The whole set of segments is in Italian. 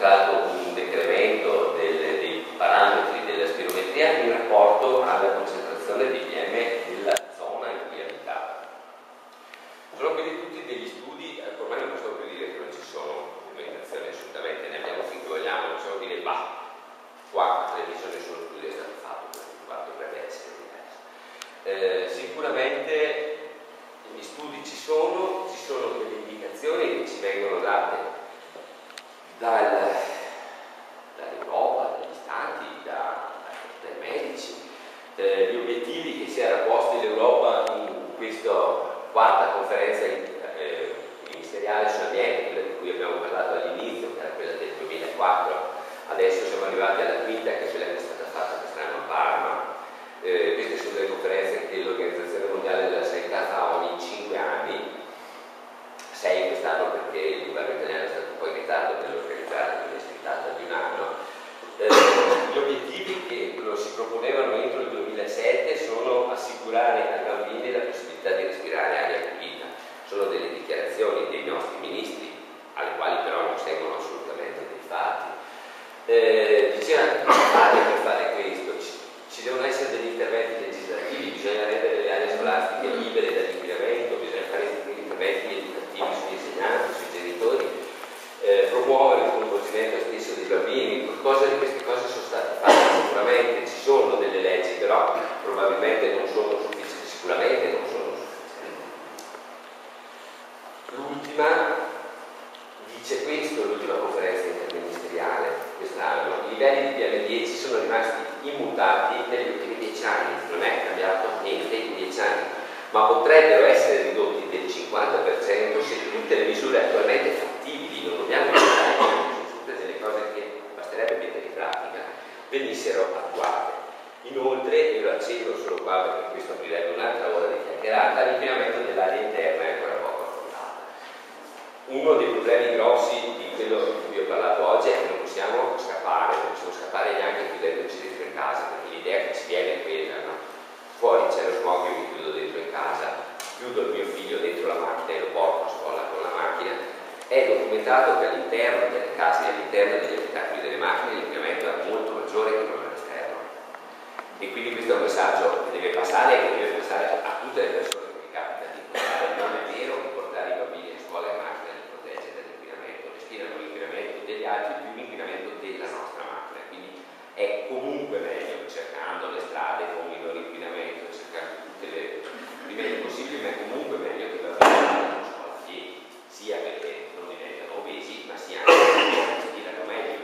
riscontrato un decremento dei parametri della spirometria in rapporto alla concentrazione di PM della zona in cui abitava. Sono quindi tutti degli studi, ormai non posso più dire che non ci sono documentazioni, assolutamente, ne abbiamo finché vogliamo, possiamo dire qua a televisione nessuno studio è stato fatto, dovrebbe essere diverso. Sicuramente gli studi ci sono delle indicazioni che ci vengono date dall'Europa, dagli Stati, dai medici. Gli obiettivi che si era posti l'Europa in questa quarta conferenza ministeriale sull'ambiente, quella di cui abbiamo parlato all'inizio, che era quella del 2004, adesso siamo arrivati alla quinta, che è quella che è stata fatta quest'anno a Parma. Queste sono delle conferenze che l'Organizzazione Mondiale della Sanità fa ogni 5 anni, 6 quest'anno perché il governo italiano è stato un po' in ritardo nell'organizzare, quindi è aspettata di un anno. Gli obiettivi che si proponevano entro il 2007 sono assicurare ai bambini la possibilità di respirare aria pulita. Sono delle dichiarazioni dei nostri ministri, alle quali però non seguono assolutamente dei fatti. Diceva come fare per fare questo? Ci devono essere degli interventi legislativi, bisogna rendere le aree scolastiche libere dall'inquinamento, bisogna fare interventi educativi sugli insegnanti, sui genitori, promuovere il coinvolgimento stesso dei bambini. Qualcosa di queste cose sono state fatte sicuramente, ci sono delle leggi, però probabilmente non sono sufficienti, sicuramente non sono sufficienti. L'ultima dice questo, l'ultima conferenza interministeriale quest'anno: i livelli di PM10 sono rimasti immutati negli ultimi 10 anni, non è cambiato niente in 10 anni, ma potrebbero essere ridotti del 50% se tutte le misure attualmente fattibili, non dobbiamo pensare, sono tutte delle cose che basterebbe mettere in pratica, venissero attuate. Inoltre, io lo accenno solo qua perché questo aprirebbe un'altra ora di chiacchierata, l'inquinamento dell'aria interna è ancora poco affrontato. Uno dei problemi grossi di quello di cui ho parlato oggi è che non possiamo scappare neanche chiudendoci dentro in casa, perché l'idea che ci viene è quella, no? Fuori c'è lo smog, io mi chiudo dentro in casa, chiudo il mio figlio dentro la macchina e lo porto a scuola con la macchina. È documentato che all'interno delle case, all'interno degli abitacoli delle macchine, l'inquinamento è molto maggiore che non all'esterno. E quindi questo è un messaggio che deve passare e che deve passare a tutte le persone che mi capita di incontrare. Non è vero che portare i bambini a scuola in macchina li protegge dall'inquinamento, respirano l'inquinamento degli altri più l'inquinamento della nostra macchina. Quindi è comunque meglio, cercando le strade con minore inquinamento, cercando tutti i mezzi possibili, ma è comunque meglio che i bambini vadano a scuola a piedi, sia perché non diventano obesi, ma sia anche perché respirano meglio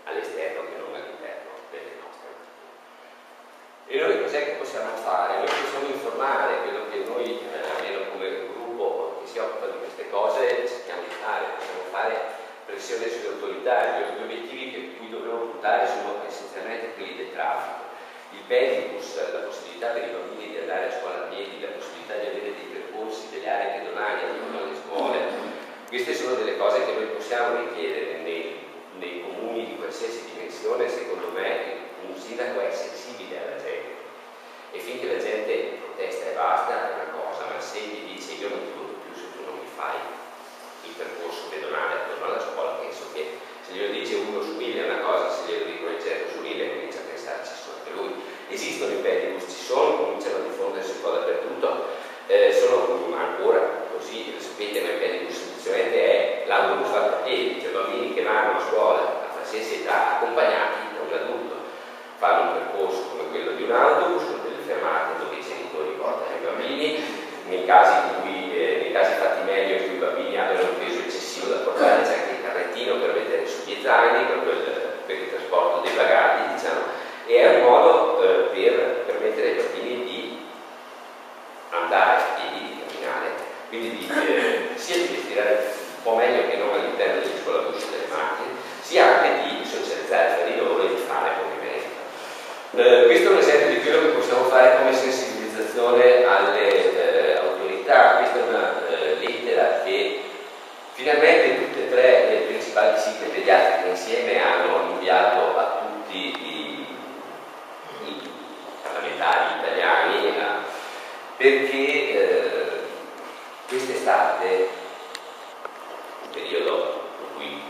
all'esterno che non all'interno delle nostre. E noi cos'è che possiamo fare? Noi possiamo informare, quello che noi, almeno come gruppo che si occupa di queste cose, cerchiamo di fare, possiamo fare pressione sulle autorità. Gli obiettivi che cui dovremmo puntare sono essenzialmente quelli del traffico. Il pedibus, la possibilità per i bambini di andare a scuola a piedi, la possibilità di avere dei percorsi, delle aree pedonali attorno alle scuole, queste sono delle cose che noi possiamo richiedere nei comuni di qualsiasi dimensione. Secondo me un sindaco è sensibile alla gente, e finché la gente protesta e basta è una cosa, ma se gli dice io non ti voto più se tu non mi fai il percorso pedonale attorno alla scuola, penso che se glielo dice uno su 1000 è una cosa, se glielo dicono il 100 su 1000 comincia a pensarci su anche lui. Esistono i pedibus, ci sono, cominciano a diffondersi un po' dappertutto, sono ancora così, sapete, ma il pedibus semplicemente è l'autobus fatto a piedi, cioè bambini che vanno a scuola a qualsiasi età accompagnati da un adulto, fanno un percorso come quello di un autobus con delle fermate dove i genitori portano i bambini, nei casi fatti meglio in cui i bambini abbiano un peso eccessivo da portare c'è anche il carrettino per mettere sugli zaini, per il trasporto dei bagagli, diciamo, e è un modo per permettere ai bambini di andare a piedi, di camminare, quindi sia di respirare un po' meglio che non all'interno degli scolabusci delle macchine, sia anche di socializzare tra di loro e di fare movimento. Questo è un esempio di quello che possiamo fare come sensibilizzazione alle autorità. Questa è una lettera che finalmente tutte e tre le principali sigle pediatriche insieme hanno inviato a tutti i parlamentari italiani, perché quest'estate, un periodo in cui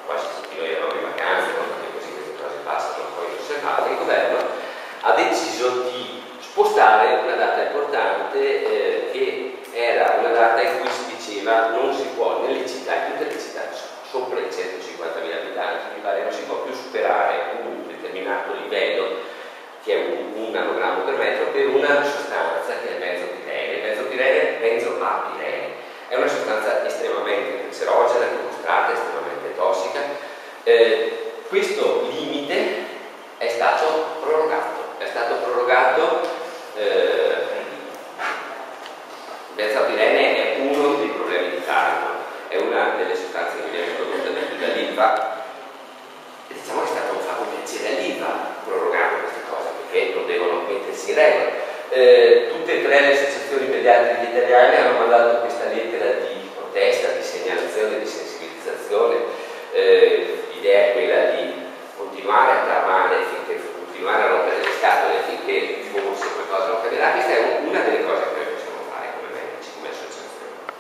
quasi tutti noi eravamo in vacanza, importante, che era una data in cui si diceva non si può nelle città, in tutte le città sopra i 150.000 abitanti, mi pare, non si può più superare un determinato livello, che è un nanogrammo per metro, per una sostanza che è il benzopirene, benzoapirene. È una sostanza estremamente cancerogena, dimostrata, estremamente tossica. Questo limite è stato prorogato. Il benzoapirene è uno dei problemi di Taranto, è una delle sostanze che viene prodotta di più dall'Ilva, e diciamo che è stato fatto un piacere all'Ilva prorogare queste cose, perché non devono mettersi in regola. Tutte e tre le associazioni pediatriche italiane hanno mandato questa lettera di protesta, di segnalazione, di sensibilizzazione. L'idea è quella di continuare a tramare, continuare a rompere le scatole finché forse qualcosa non cambierà. Questa è una delle cose che noi possiamo fare come medici, come associazione.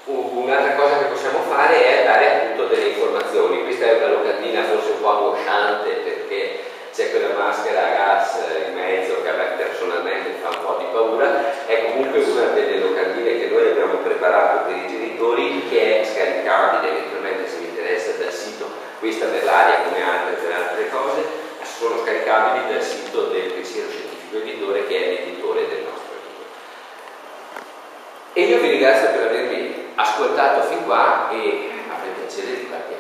Un'altra cosa che possiamo fare è dare appunto delle informazioni. Questa è una locandina forse un po' angosciante, perché c'è quella maschera a gas in mezzo che a me personalmente fa un po' di paura. È comunque una delle locandine che noi abbiamo preparato per i genitori, che è scaricabile eventualmente se vi interessa dal sito, questa per l'aria come altre per altre cose, sono scaricabili dal sito del Pensiero Scientifico Editore, che è l'editore del nostro libro. E io vi ringrazio per avermi ascoltato fin qua e avrei piacere di qualche